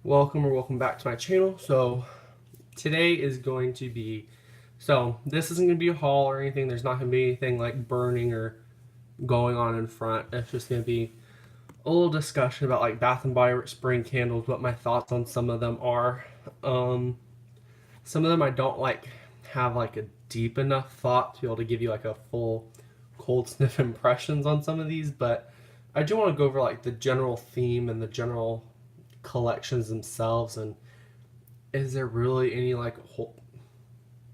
Welcome back to my channel. So today is going to be, this isn't going to be a haul or anything. There's not going to be anything like burning or going on in front. It's just going to be a little discussion about like Bath and Body Works spring candles, what my thoughts on some of them are. Um, some of them I don't like have like a deep enough thought to be able to give you like a full cold sniff impressions on some of these, but I do want to go over like the general theme and the general collections themselves, and is there really any like whole,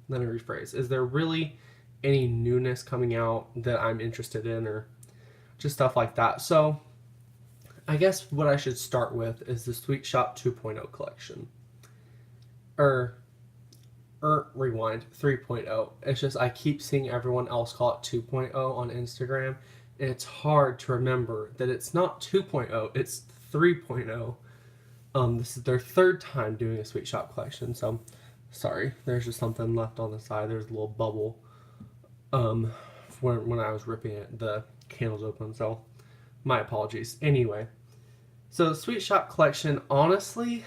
let me rephrase, is there really any newness coming out that I'm interested in, or just stuff like that. So I guess what I should start with is the Sweet Shop 2.0 collection, or rewind 3.0. It's just I keep seeing everyone else call it 2.0 on Instagram, and it's hard to remember that it's not 2.0, it's 3.0. This is their third time doing a Sweet Shop collection, so sorry, there's just something left on the side. There's a little bubble um, when I was ripping it, the candles open, so my apologies. Anyway, so the Sweet Shop collection, honestly,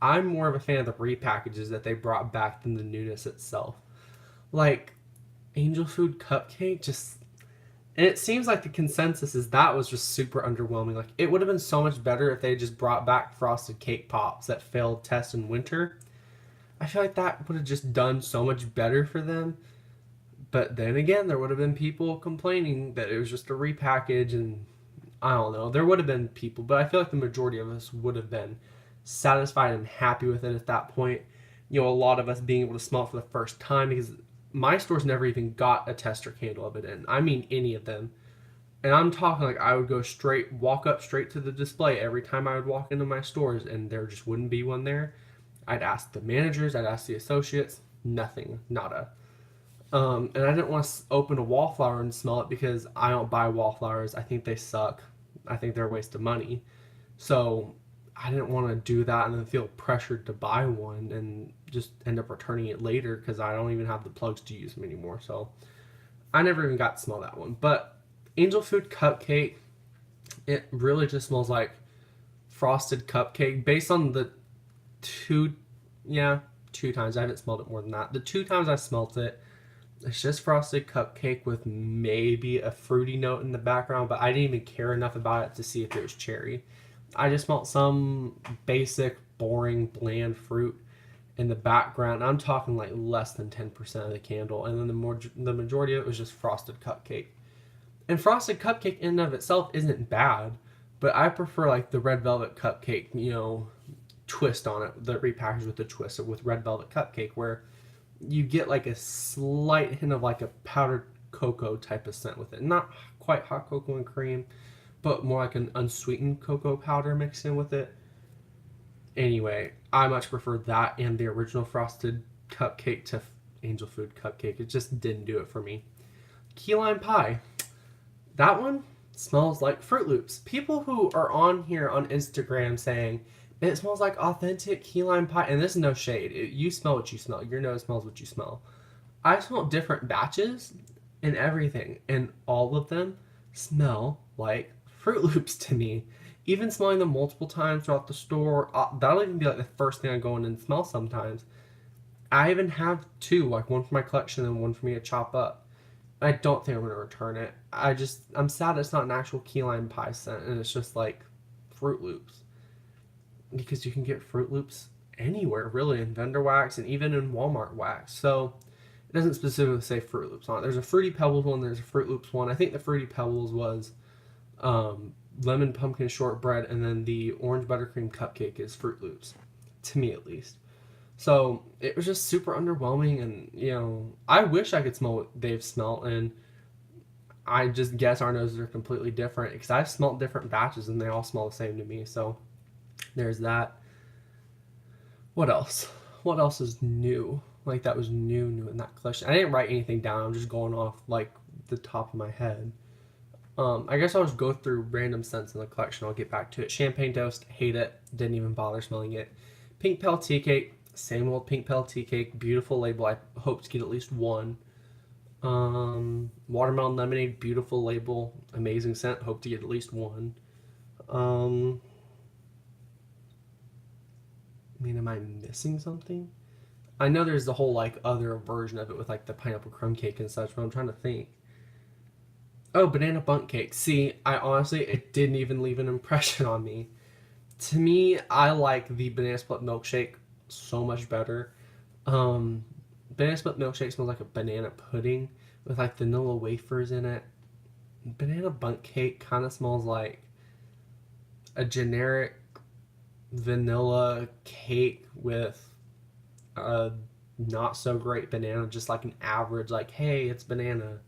I'm more of a fan of the repackages that they brought back than the newness itself. Like, Angel Food Cupcake, just. And it seems like the consensus is that was just super underwhelming. Like, it would have been so much better if they just brought back Frosted Cake Pops that failed test in winter. I feel like that would have just done so much better for them. But then again, there would have been people complaining that it was just a repackage, and I don't know. There would have been people, but I feel like the majority of us would have been satisfied and happy with it at that point. You know, a lot of us being able to smell it for the first time, because my stores never even got a tester candle of it in. I mean, any of them. And I'm talking like I would go straight, walk up straight to the display every time I would walk into my stores, and there just wouldn't be one there. I'd ask the managers, I'd ask the associates, nothing, nada. And I didn't want to open a wallflower and smell it because I don't buy wallflowers. I think they suck. I think they're a waste of money. So I didn't want to do that and then feel pressured to buy one and just end up returning it later because I don't even have the plugs to use them anymore. So I never even got to smell that one. But Angel Food Cupcake, it really just smells like frosted cupcake based on the two, yeah, two times. I haven't smelled it more than that. The two times I smelt it, it's just frosted cupcake with maybe a fruity note in the background, but I didn't even care enough about it to see if it was cherry. I just smelled some basic, boring, bland fruit in the background. I'm talking like less than 10% of the candle, and then the majority of it was just frosted cupcake. And frosted cupcake in and of itself isn't bad, but I prefer like the red velvet cupcake, twist on it, the repackaged with the twist with red velvet cupcake, where you get like a slight hint of like a powdered cocoa type of scent with it. Not quite hot cocoa and cream, but more like an unsweetened cocoa powder mixed in with it. Anyway, I much prefer that and the original frosted cupcake to Angel Food Cupcake. It just didn't do it for me. Key lime pie. That one smells like Fruit Loops. People who are on here on Instagram saying it smells like authentic key lime pie, and this is no shade. You smell what you smell. Your nose smells what you smell. I smell different batches and everything, and all of them smell like Fruit Loops to me. Even smelling them multiple times throughout the store, that'll even be like the first thing I go in and smell sometimes. I even have two, like one for my collection and one for me to chop up. I don't think I'm gonna return it. I'm sad it's not an actual key lime pie scent and it's just like Fruit Loops, because you can get Fruit Loops anywhere really in vendor wax and even in Walmart wax. So it doesn't specifically say Fruit Loops on it. There's a Fruity Pebbles one. There's a Fruit Loops one. I think the Fruity Pebbles was lemon pumpkin shortbread, and then the orange buttercream cupcake is Fruit Loops, to me at least. So it was just super underwhelming, and I wish I could smell what they've smelled, and I just guess our noses are completely different because I've smelled different batches and they all smell the same to me. So there's that. What else? What else is new? Like that was new in that collection. I didn't write anything down. I'm just going off like the top of my head. I guess I'll just go through random scents in the collection. I'll get back to it. Champagne Toast, hate it. Didn't even bother smelling it. Pink Pale Tea Cake, same old Pink Pale Tea Cake. Beautiful label. I hope to get at least one. Watermelon Lemonade, beautiful label. Amazing scent. Hope to get at least one. Um, I mean, am I missing something? I know there's the whole like other version of it with like the pineapple crumb cake and such, but I'm trying to think. Oh, banana bundt cake. See, I honestly, it didn't even leave an impression on me. To me, I like the banana split milkshake so much better. Um, Banana split milkshake smells like a banana pudding with like vanilla wafers in it. Banana bundt cake kind of smells like a generic vanilla cake with a not so great banana, just like an average, like, hey, it's banana.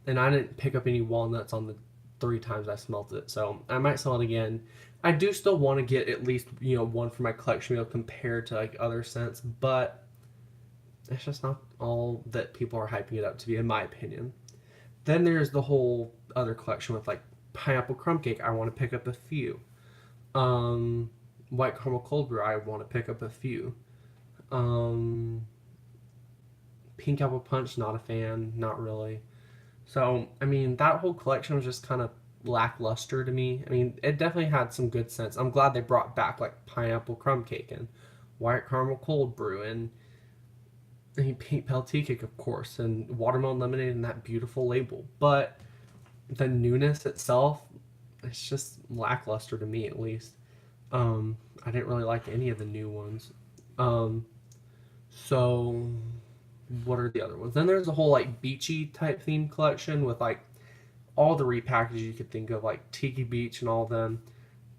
And I didn't pick up any walnuts on the 3 times I smelt it, so I might smell it again. I do still want to get at least one for my collection meal compared to like other scents, but it's just not all that people are hyping it up to be, in my opinion. Then there's the whole other collection with like pineapple crumb cake. I want to pick up a few. Um, White caramel cold brew. I want to pick up a few. Um, Pink apple punch. Not a fan. Not really. So I mean, that whole collection was just kind of lackluster to me. I mean, it definitely had some good scents. I'm glad they brought back like pineapple crumb cake and white caramel cold brew and pink Pelty cake, of course, and watermelon lemonade and that beautiful label. But the newness itself, it's just lackluster to me, at least. I didn't really like any of the new ones. Um, so what are the other ones? Then there's a whole like beachy type theme collection with like all the repackages you could think of, like Tiki Beach and all of them.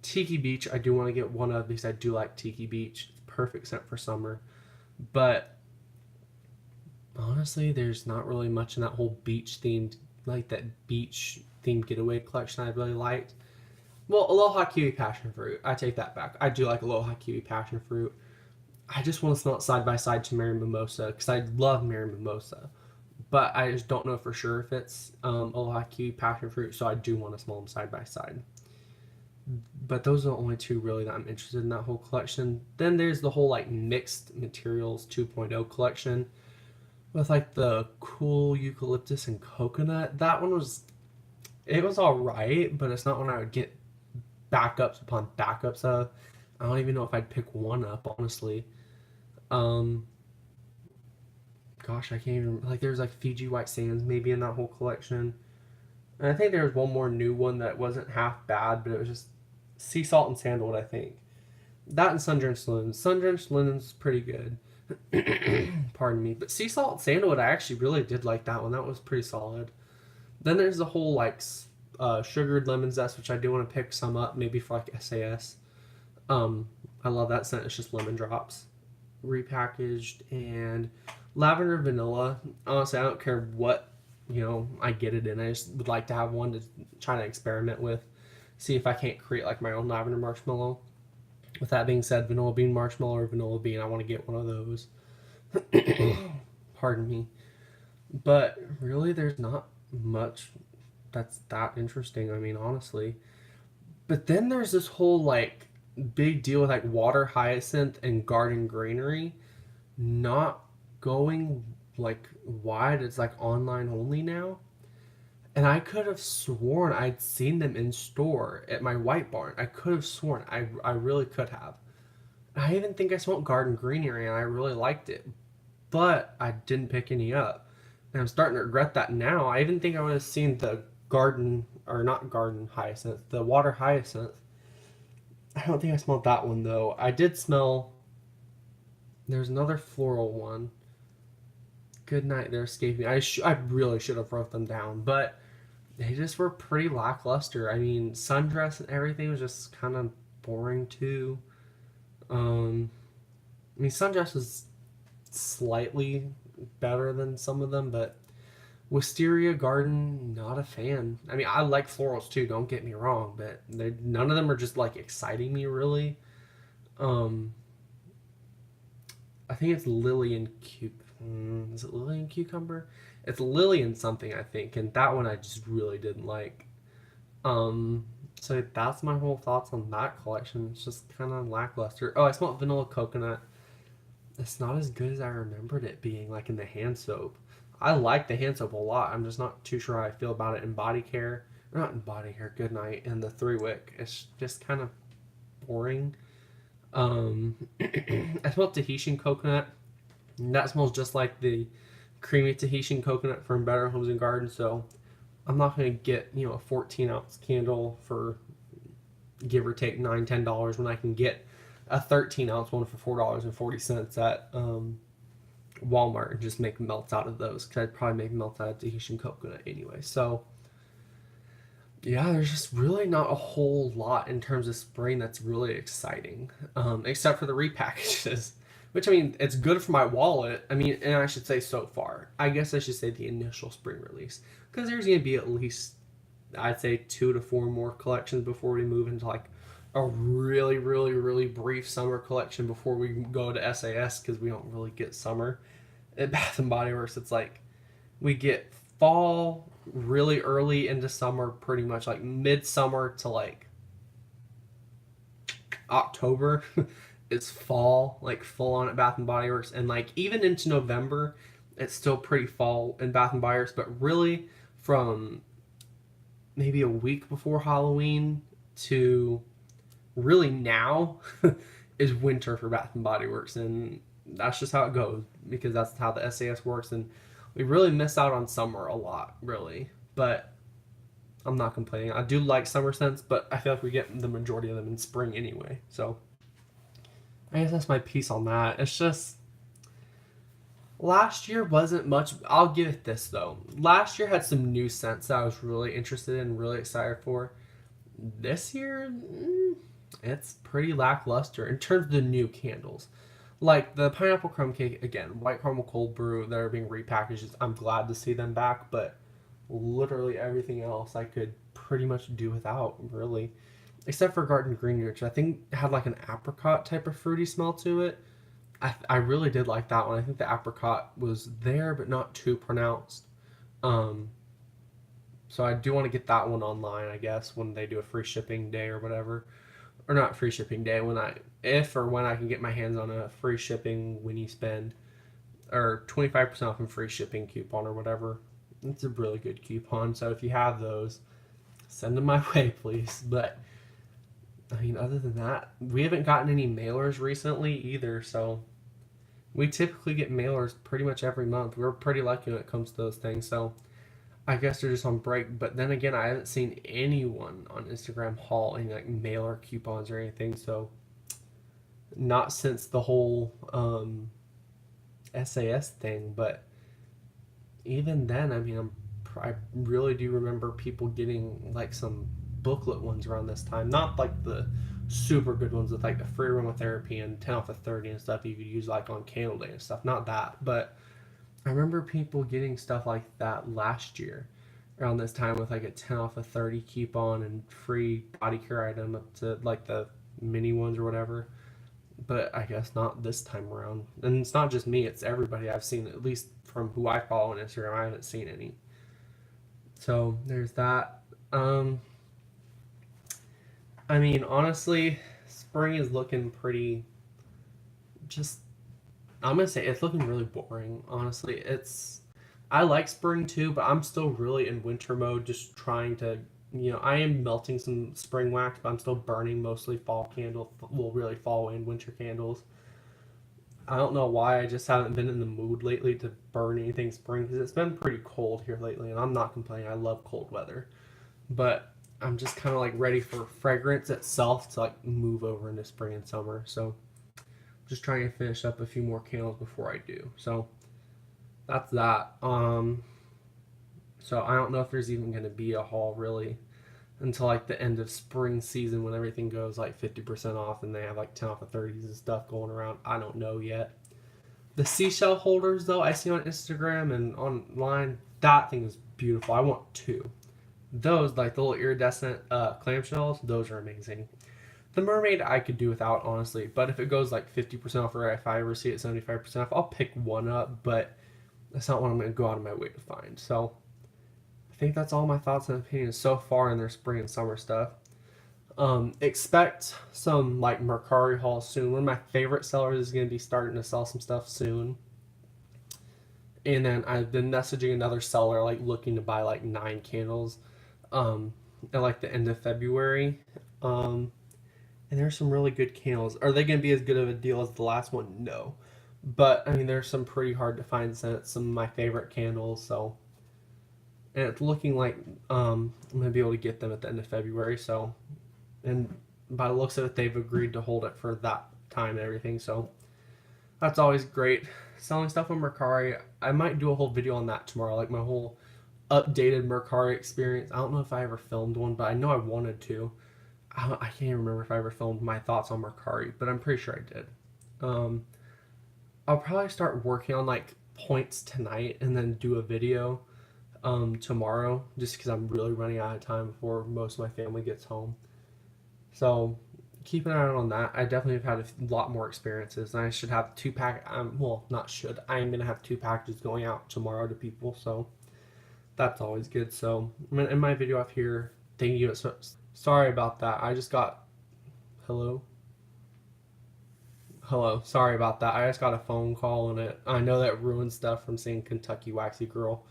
Tiki Beach, I do want to get one of because I do like Tiki Beach. It's perfect scent for summer. But honestly, there's not really much in that whole beach themed, like that beach themed getaway collection I really liked. Well, Aloha Kiwi Passion Fruit. I take that back. I do like Aloha Kiwi Passion Fruit. I just want to smell it side by side to Mary Mimosa because I love Mary Mimosa. But I just don't know for sure if it's Aloha Kiwi Passion Fruit, so I do want to smell them side by side. But those are the only two really that I'm interested in that whole collection. Then there's the whole like mixed materials 2.0 collection with like the cool eucalyptus and coconut. That one was it was all right, but it's not one I would get backups upon backups of. I don't even know if I'd pick one up honestly. Um, Gosh, I can't even like there's like Fiji White Sands maybe in that whole collection. And I think there was one more new one that wasn't half bad, but it was just sea salt and sandalwood, I think. That and sun-drenched linen. Sun-drenched linen's pretty good. Pardon me. But sea salt and sandalwood, I actually really did like that one. That was pretty solid. Then there's the whole like sugared lemon zest, which I do want to pick some up, maybe for like SAS. I love that scent. It's just lemon drops, repackaged, and lavender vanilla. Honestly, I don't care what I get it in. I just would like to have one to try to experiment with, see if I can't create like my own lavender marshmallow. With that being said, vanilla bean marshmallow or vanilla bean, I want to get one of those. Pardon me. But really, there's not much that's that interesting. I mean, honestly. But then there's this whole like big deal with like water hyacinth and garden greenery not going like wide. It's like online only now. And I could have sworn I'd seen them in store at my White Barn. I could have sworn. I really could have. I even think I smelled garden greenery and I really liked it. But I didn't pick any up. And I'm starting to regret that now. I even think I would have seen the garden, or not garden hyacinth, the water hyacinth. I don't think I smelled that one though. I did smell, there's another floral one. Good night, they're escaping. I really should have wrote them down, but they just were pretty lackluster. I mean, sundress and everything was just kind of boring too. Um, I mean, sundress was slightly better than some of them, but Wisteria Garden, not a fan. I mean, I like florals too. Don't get me wrong, but none of them are just like exciting me really. Um, I think it's Lily and is it Lily and Cucumber? It's Lily and something I think, and that one I just really didn't like. So that's my whole thoughts on that collection. It's just kind of lackluster. Oh, I smelled vanilla coconut. It's not as good as I remembered it being, like in the hand soap. I like the hand soap a lot. I'm just not too sure how I feel about it in body care. Or not in body care, good night, and the 3 wick. It's just kind of boring. I smelled Tahitian coconut. And that smells just like the creamy Tahitian coconut from Better Homes and Gardens. So I'm not gonna get a 14-ounce candle for give or take $9-10 when I can get a 13-ounce one for $4.40 at Walmart and just make melts out of those because I'd probably make melts out of Tahitian coconut anyway. So yeah, there's just really not a whole lot in terms of spring that's really exciting, except for the repackages. Which I mean, it's good for my wallet. I mean, and I should say so far. I guess I should say the initial spring release because there's gonna be at least I'd say 2 to 4 more collections before we move into like a really, really, really brief summer collection before we go to SAS because we don't really get summer at Bath and Body Works. It's like we get fall really early into summer, pretty much like midsummer to like October is fall, like full on at Bath and Body Works, and like even into November, it's still pretty fall in Bath and Body Works. But really, from maybe a week before Halloween to really now is winter for Bath and Body Works, and that's just how it goes because that's how the SAS works, and we really miss out on summer a lot, really. But I'm not complaining. I do like summer scents, but I feel like we get the majority of them in spring anyway. So I guess that's my piece on that. It's just last year wasn't much. I'll give it this though. Last year had some new scents that I was really interested in, really excited for. This year, it's pretty lackluster in terms of the new candles. Like the pineapple crumb cake, again, white caramel cold brew that are being repackaged. I'm glad to see them back, but literally everything else I could pretty much do without, really. Except for Garden Green, which I think had like an apricot type of fruity smell to it. I really did like that one. I think the apricot was there, but not too pronounced. Um, so I do want to get that one online, I guess, when they do a free shipping day or whatever. Or not free shipping day, when I, if or when I can get my hands on a free shipping when you spend, or 25% off and free shipping coupon or whatever. It's a really good coupon. So if you have those, send them my way, please. But I mean, other than that, we haven't gotten any mailers recently either. So we typically get mailers pretty much every month. We're pretty lucky when it comes to those things. So I guess they're just on break. But then again, I haven't seen anyone on Instagram haul any like mailer coupons or anything. So not since the whole SAS thing. But even then, I mean, I really do remember people getting like some booklet ones around this time. Not like the super good ones with like the free aromatherapy and 10 off of 30 and stuff you could use like on candle day and stuff. Not that, but I remember people getting stuff like that last year around this time with like a 10 off of 30 coupon and free body care item up to like the mini ones or whatever. But I guess not this time around. And it's not just me, it's everybody I've seen, at least from who I follow on Instagram. I haven't seen any. So there's that. I mean, honestly, spring is looking pretty just I'm gonna say it's looking really boring. Honestly, it's I like spring too, but I'm still really in winter mode, just trying to. I am melting some spring wax, but I'm still burning mostly fall candle. Well, really fall and winter candles. I don't know why. I just haven't been in the mood lately to burn anything spring because it's been pretty cold here lately, and I'm not complaining. I love cold weather, but I'm just kind of like ready for fragrance itself to like move over into spring and summer. So just trying to finish up a few more candles before I do. So that's that. So I don't know if there's even going to be a haul really until like the end of spring season when everything goes like 50% off and they have like 10 off of 30s and stuff going around. I don't know yet. The seashell holders though I see on Instagram and online, that thing is beautiful. I want two. Those like the little iridescent clamshells, those are amazing. The mermaid I could do without, honestly, but if it goes like 50% off or if I ever see it 75% off, I'll pick one up, but that's not what I'm going to go out of my way to find. So I think that's all my thoughts and opinions so far in their spring and summer stuff. Expect some like Mercari hauls soon. One of my favorite sellers is going to be starting to sell some stuff soon. And then I've been messaging another seller like looking to buy like 9 candles at like the end of February. And there's some really good candles. Are they going to be as good of a deal as the last one? No. But, I mean, there's some pretty hard to find scents, some of my favorite candles, so. And it's looking like I'm going to be able to get them at the end of February, so. And by the looks of it, they've agreed to hold it for that time and everything, so. That's always great. Selling stuff on Mercari, I might do a whole video on that tomorrow, like my whole updated Mercari experience. I don't know if I ever filmed one, but I know I wanted to. I can't even remember if I ever filmed my thoughts on Mercari, but I'm pretty sure I did. Um, I'll probably start working on like points tonight and then do a video tomorrow, just because I'm really running out of time before most of my family gets home. So keep an eye out on that. I definitely have had a lot more experiences, and I should have two pack. Well, not should. I am gonna have two packages going out tomorrow to people, so that's always good. So I'm gonna end my video off here. Thank you. So, sorry about that. I just got hello. Hello. Sorry about that. I just got a phone call and it. I know that ruined stuff from seeing Kentucky Waxy Girl.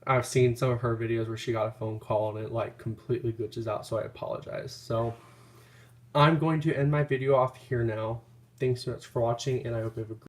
I've seen some of her videos where she got a phone call and it like completely glitches out, so I apologize. So I'm going to end my video off here now. Thanks so much for watching, and I hope you have a